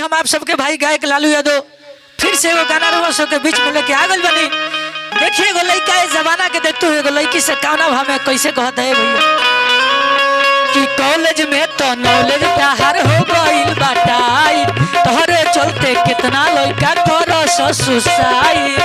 हम आप सबके भाई गायक लालू यादव फिर से वो गाना रवा के बीच में लेके आ गल बनी। देखिए एगो लड़का इस जमाना के देखते हुए एगो लड़की से कौना भाव में कैसे कहता है भैया कि कॉलेज में तो नॉलेज तहार हो गइल बाटाई, तोहरे चलते कितना लड़का करो सुसाइड।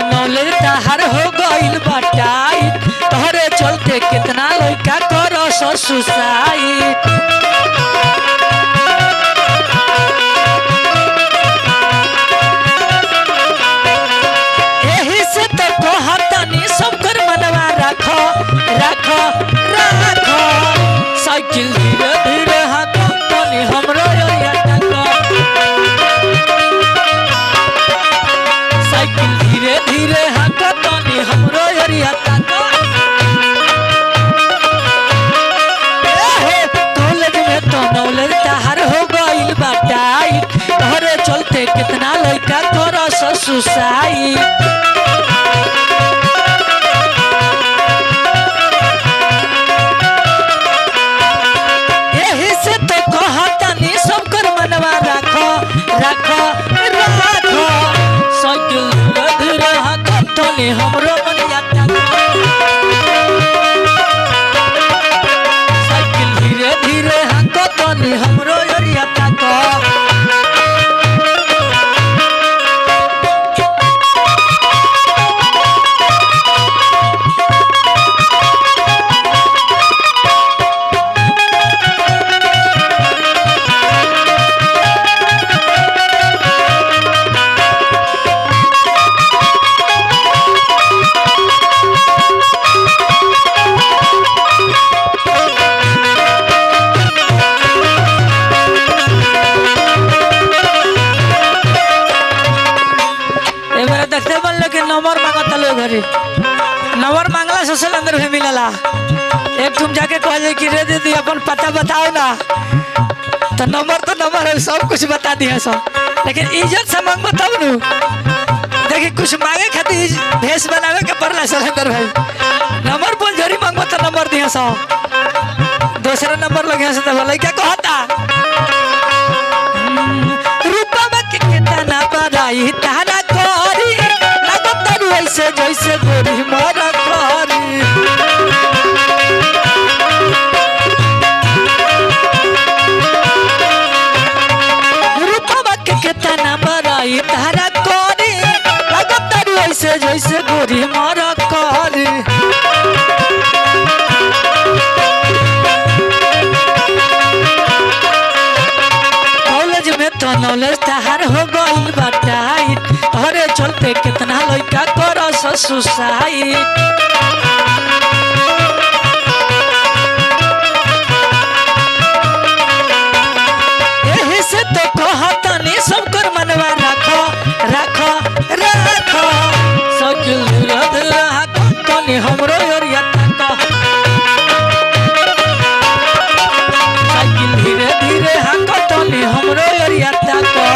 नॉलेज तहार हो गइल बाटाई, तोहरे चलते कितना लड़का करो सुसाइड। एही से तो कहतनी सब कर मनवा राखो राखो राखो, साइकिल धीरे धीरे हाथों तनी हमरो या तको, साइकिल धीरे धीरे हाथों तनी हमरो या तको। कॉलेज में तो नॉलेज तहार हो गइल बाटाई, तोहरे चलते कितना लड़का करो सुसाइड। राखो राखो, साइकिल धीरे धीरे हाथों तनी हमरो या तको, साइकिल धीरे धीरे हाथों तनी हमरो या तको। नंबर मांगता लोग घरे, नंबर मांगला सोशल अंदर भी मिलला। एक तुम जाके कह जाए कि रे दीदी अपन पता बताओ ना, तो नंबर है सब कुछ बता दिया सब, लेकिन इज्जत से मांग बताओ नु। देखिए कुछ मांगे खातिर भेष बनावे के पड़ला सलेंदर भाई, नंबर बोल जरी मांगबो तो नंबर दिया सब। दूसरा नंबर लगे से तो बोले क्या कहता रूपा में के कितना बड़ाई तारा करी, ऐसे जैसे गोरी मोरा करी। रूपवा के कितना बड़ाई तारा करी, लगता ऐसे जैसे गोरी मोरा करी। कॉलेज में तो नॉलेज तहार हो गइल बाटाई, तोहरे चलते कितना लड़का करो सुसाइड। एही से तो कहतनी सब कर मनवा राखो राखो राखो, साइकिल धीरे धीरे हाथों तनी हमरो या तको, साइकिल धीरे धीरे हाथों तनी हमरो या तको।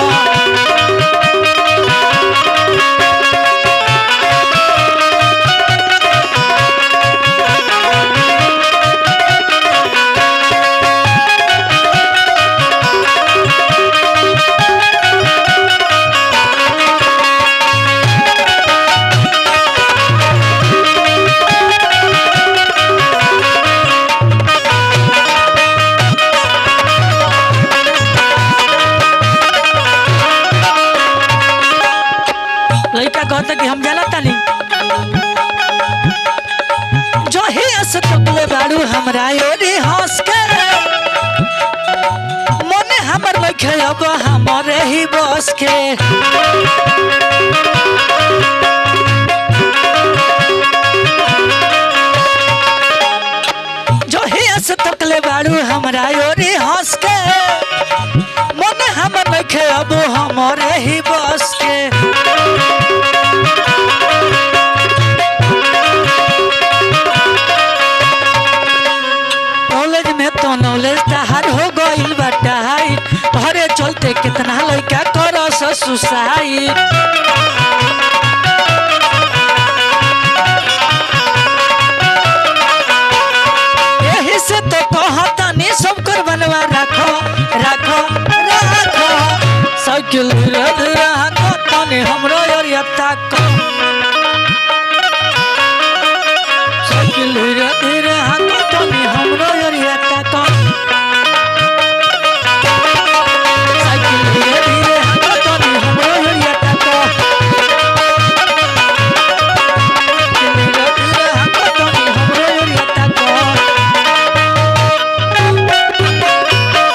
लड़का कहता कि हम जाना तानी जो ही हंस तकले बारू हमरा योरी हंस के, मने हमर लखे अब हमरे ही बस के। जो ही हंस तकले बारू हमरा योरी हंस के, मने हमर लखे अब हमरे ही बस के। कॉलेज में तो नॉलेज तहार हो गइल बाटाई, तोहरे चलते कितना लड़का करो सुसाइड। के ले